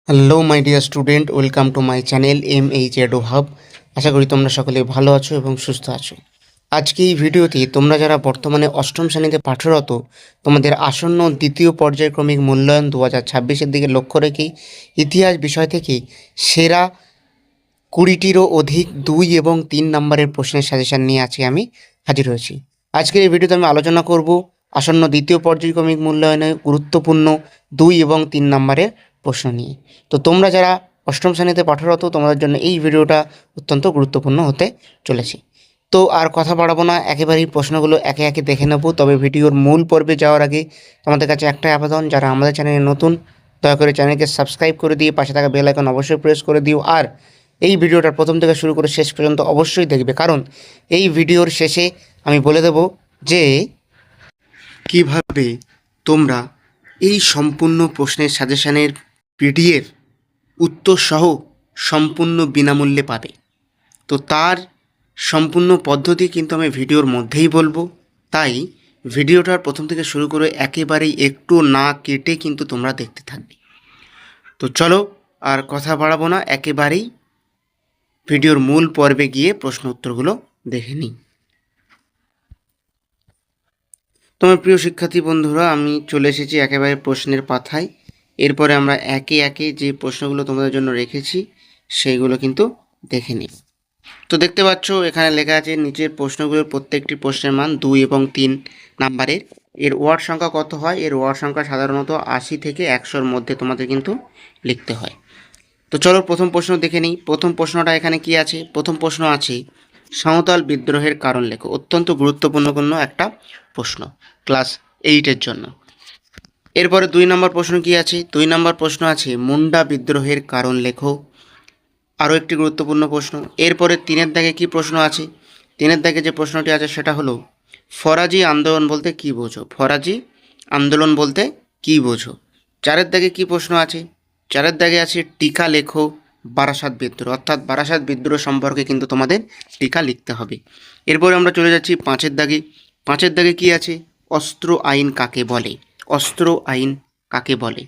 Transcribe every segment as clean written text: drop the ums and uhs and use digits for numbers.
Hello my dear student, welcome to my channel MH edu hub. আশা করি তোমরা সকলে ভালো আছো এবং সুস্থ আছো। আজকে এই ভিডিওতে তোমরা যারা বর্তমানে অষ্টম শ্রেণীতে পাঠরত, তোমাদের আসন্ন দ্বিতীয় পর্যায়ক্রমিক মূল্যায়ন 2026-এর দিকে লক্ষ্য রেখে ইতিহাস বিষয় থেকে সেরা 20টিরও অধিক 2 এবং 3 নম্বরের প্রশ্নের সাজেশন নিয়ে আজকে আমি হাজির হয়েছি। আজকের এই ভিডিওতে আমি আলোচনা করব আসন্ন দ্বিতীয় পর্যায়ক্রমিক মূল্যায়নে গুরুত্বপূর্ণ 2 এবং 3 নম্বরের প্রশ্ন নিয়ে। তো তোমরা যারা অষ্টম শ্রেণীতে পাঠরত, তোমাদের জন্য এই ভিডিওটা অত্যন্ত গুরুত্বপূর্ণ হতে চলেছে। তো আর কথা বাড়াবো না, একেবারেই প্রশ্নগুলো একে একে দেখে নেব। তবে ভিডিওর মূল পর্বে যাওয়ার আগে তোমাদের কাছে একটাই আবেদন, যারা আমাদের চ্যানেলে নতুন, দয়া করে চ্যানেলকে সাবস্ক্রাইব করে দিয়ে পাশে থাকা বেল আইকন অবশ্যই প্রেস করে দিও। আর এই ভিডিওটা প্রথম থেকে শুরু করে শেষ পর্যন্ত অবশ্যই দেখবে, কারণ এই ভিডিওর শেষে আমি বলে দেব যে কিভাবে তোমরা এই সম্পূর্ণ প্রশ্নের সাজেশনের পিডিএফ উত্তর সহ সম্পূর্ণ বিনামূল্যে পাবে। তো তার সম্পূর্ণ পদ্ধতি কিন্তু আমি ভিডিওর মধ্যেই বলবো, তাই ভিডিওটার প্রথম থেকে শুরু করে একেবারেই একটু না কেটে কিন্তু তোমরা দেখতে থাকবে। তো চলো আর কথা বাড়াবো না, একেবারেই ভিডিওর মূল পর্বে গিয়ে প্রশ্ন উত্তরগুলো দেখে নিই। তোমার প্রিয় শিক্ষার্থী বন্ধুরা, আমি চলে এসেছি একেবারে প্রশ্নের পাতায়। এরপরে আমরা একে একে যে প্রশ্নগুলো তোমাদের জন্য রেখেছি সেইগুলো কিন্তু দেখে নিই। তো দেখতে পাচ্ছ এখানে লেখা আছে নিচের প্রশ্নগুলোর প্রত্যেকটি প্রশ্নের মান 2 এবং 3 নাম্বারের। এর ওয়ার্ড সংখ্যা কত হয়? এর ওয়ার্ড সংখ্যা সাধারণত 80 থেকে 100-র মধ্যে তোমাদের কিন্তু লিখতে হয়। তো চলো প্রথম প্রশ্ন দেখে নিই। প্রথম প্রশ্নটা এখানে কি আছে? প্রথম প্রশ্ন আছে সাঁওতাল বিদ্রোহের কারণ লেখো। অত্যন্ত গুরুত্বপূর্ণ একটা প্রশ্ন ক্লাস 8-এর জন্য। এরপরে 2 নম্বর প্রশ্ন কি আছে? 2 নম্বর প্রশ্ন আছে মুন্ডা বিদ্রোহের কারণ লেখো। আরও একটি গুরুত্বপূর্ণ প্রশ্ন। এরপরে 3-এর দাগে কি প্রশ্ন আছে? 3-এর দাগে যে প্রশ্নটি আছে সেটা হলো ফরাজি আন্দোলন বলতে কী বোঝো? ফরাজি আন্দোলন বলতে কী বোঝো? 4-এর দাগে কি প্রশ্ন আছে? 4-এর দাগে আছে টিকা লেখো বারাসাত বিদ্রোহ, অর্থাৎ বারাসাত বিদ্রোহ সম্পর্কে কিন্তু তোমাদের টিকা লিখতে হবে। এরপরে আমরা চলে যাচ্ছি 5-এর দাগে। 5-এর দাগে কি আছে? অস্ত্র আইন কাকে বলে? অস্ত্র আইন কাকে বলে?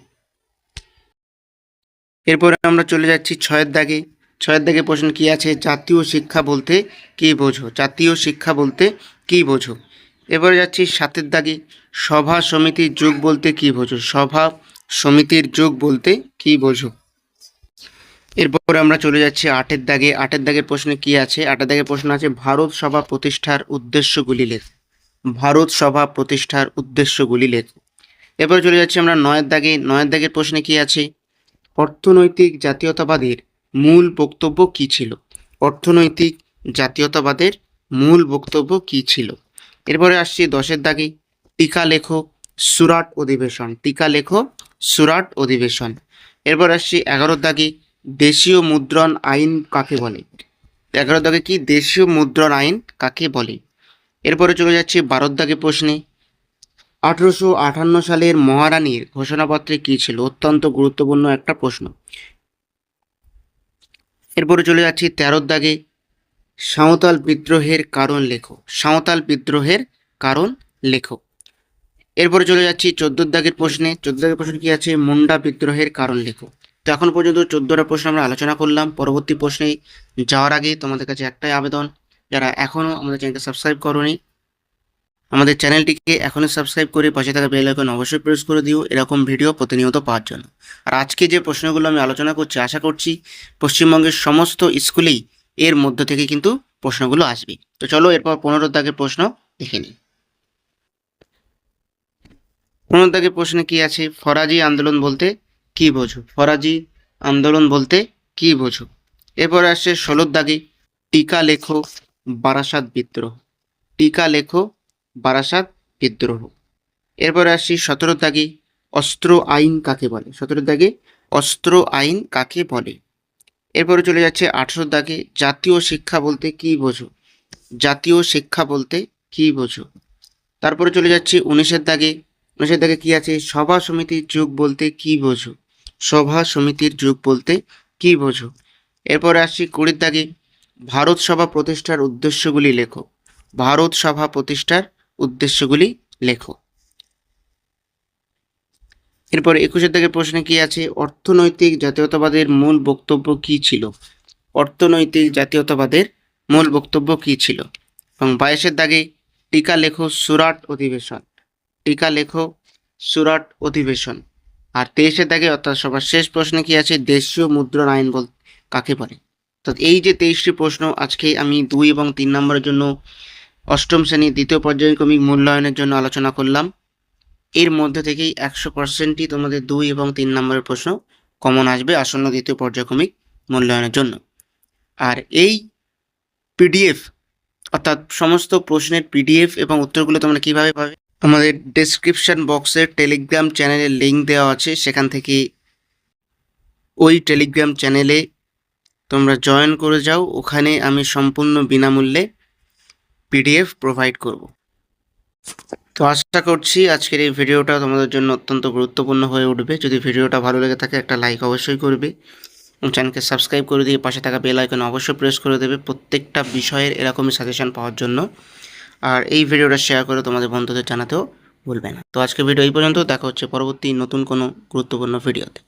এরপরে আমরা চলে যাচ্ছি 6-এর দাগে। 6-এর দাগে প্রশ্ন কি আছে? জাতীয় শিক্ষা বলতে কী বোঝো? জাতীয় শিক্ষা বলতে কী বোঝো? এবারে যাচ্ছি 7-এর দাগে। সভা সমিতির যুগ বলতে কী বোঝো? সভা সমিতির যুগ বলতে কী বোঝো? এরপরে আমরা চলে যাচ্ছি 8-এর দাগে। 8-এর দাগের প্রশ্নে কি আছে? 8-এর দাগের প্রশ্ন আছে ভারত সভা প্রতিষ্ঠার উদ্দেশ্যগুলি লেখ। ভারত সভা প্রতিষ্ঠার উদ্দেশ্যগুলি লেখ। এরপরে চলে যাচ্ছি আমরা 9-এর দাগে। 9-এর দাগের প্রশ্নে কি আছে? অর্থনৈতিক জাতীয়তাবাদের মূল বক্তব্য কী ছিল? অর্থনৈতিক জাতীয়তাবাদের মূল বক্তব্য কী ছিল? এরপরে আসছি 10-এর দাগে। টিকা লেখো সুরাট অধিবেশন। টিকা লেখো সুরাট অধিবেশন। এরপর আসছি 11-এর দাগে। দেশীয় মুদ্রণ আইন কাকে বলে? 11-এর দাগে কি? দেশীয় মুদ্রণ আইন কাকে বলে? এরপরে চলে যাচ্ছি 12-এর দাগে প্রশ্নে। 1858 সালের মহারানীর ঘোষণাপত্রে কী ছিল? অত্যন্ত গুরুত্বপূর্ণ একটা প্রশ্ন। এরপরে চলে যাচ্ছি 13-এর দাগে। সাঁওতাল বিদ্রোহের কারণ লেখো। সাঁওতাল বিদ্রোহের কারণ লেখো। এরপরে চলে যাচ্ছি 14-এর দাগের প্রশ্নে। 14 দাগের প্রশ্ন কি আছে? মুন্ডা বিদ্রোহের কারণ লেখো। তো এখন পর্যন্ত 14টা প্রশ্ন আমরা আলোচনা করলাম। পরবর্তী প্রশ্নে যাওয়ার আগে তোমাদের কাছে একটাই আবেদন, যারা এখনও আমাদের চ্যানেলকে সাবস্ক্রাইব করোনি, আমাদের চ্যানেলটিকে এখনই সাবস্ক্রাইব করে পাশে থাকা বেল আইকন অবশ্যই প্রেস করে দিও এরকম ভিডিও প্রতিনিয়ত পাওয়ার জন্য। আর আজকে যে প্রশ্নগুলো আমি আলোচনা করছি, আশা করছি পশ্চিমবঙ্গের সমস্ত স্কুলেই এর মধ্য থেকে কিন্তু প্রশ্নগুলো আসবে। তো চলো এরপর 15 দাগের প্রশ্ন দেখে নিই। 15 দাগের প্রশ্নে কি আছে? ফরাজি আন্দোলন বলতে কি বোঝো? ফরাজি আন্দোলন বলতে কি বোঝো? এরপরে আসছে 16 দাগে। টিকা লেখো বারাসাত বিদ্রোহ। টিকা লেখো বারাসাত বিদ্রোহ। এরপরে আসছি 17 দাগে। অস্ত্র আইন কাকে বলে? 17 দাগে অস্ত্র আইন কাকে বলে? এরপরে চলে যাচ্ছে 18 দাগে। জাতীয় শিক্ষা বলতে কি বোঝো? জাতীয় শিক্ষা বলতে কি বোঝো? তারপরে চলে যাচ্ছি 19-এর দাগে। 19-এর দাগে কি আছে? সভা সমিতির যুগ বলতে কি বোঝো? সভা সমিতির যুগ বলতে কি বোঝো? এরপরে আসছি 20-এর দাগে। ভারত সভা প্রতিষ্ঠার উদ্দেশ্যগুলি লেখো। ভারত সভা প্রতিষ্ঠার উদ্দেশ্যগুলি লেখো। এরপর 21 দাগের প্রশ্নে কি আছে, অর্থনৈতিক জাতীয়তাবাদের মূল বক্তব্য কি ছিল। অর্থনৈতিক জাতীয়তাবাদের মূল বক্তব্য কি ছিল। এবং 22 দাগে টিকা লেখো সুরাট অধিবেশন, টিকা লেখো সুরাট অধিবেশন। আর 23 দাগে অর্থাৎ সবার শেষ প্রশ্নে কি আছে, দেশীয় মুদ্রণ আইন কাকে বলে। তো এই যে 23টি প্রশ্ন আজকে আমি 2 এবং 3 নম্বরের জন্য অষ্টম শ্রেণীর দ্বিতীয় পর্যায়ক্রমিক মূল্যায়নের জন্য আলোচনা করলাম। এর মধ্যে থেকেই 100%ই তোমাদের 2 এবং 3 নম্বরের প্রশ্ন কমন আসবে আসন্ন দ্বিতীয় পর্যায়ক্রমিক মূল্যায়নের জন্য। আর এই পিডিএফ অর্থাৎ সমস্ত প্রশ্নের পিডিএফ এবং উত্তরগুলো তোমরা কিভাবে পাবে, আমাদের ডেসক্রিপশন বক্সে টেলিগ্রাম চ্যানেলের লিঙ্ক দেওয়া আছে, সেখান থেকে ওই টেলিগ্রাম চ্যানেলে তোমরা জয়েন করে যাও। ওখানে আমি সম্পূর্ণ বিনামূল্যে পিডিএফ প্রোভাইড করব। তো আশা করছি আজকের এই ভিডিওটা তোমাদের জন্য অত্যন্ত গুরুত্বপূর্ণ হয়ে উঠবে। যদি ভিডিওটা ভালো লেগে থাকে একটা লাইক অবশ্যই করবে এবং চ্যানেলকে সাবস্ক্রাইব করে দিয়ে পাশে থাকা বেল আইকন অবশ্যই প্রেস করে দেবে প্রত্যেকটা বিষয়ের এরকমই সাজেশন পাওয়ার জন্য। আর এই ভিডিওটা শেয়ার করে তোমাদের বন্ধুদের জানাতেও ভুলবে না। তো আজকের ভিডিও এই পর্যন্ত, দেখা হচ্ছে পরবর্তী নতুন কোনো গুরুত্বপূর্ণ ভিডিওতে।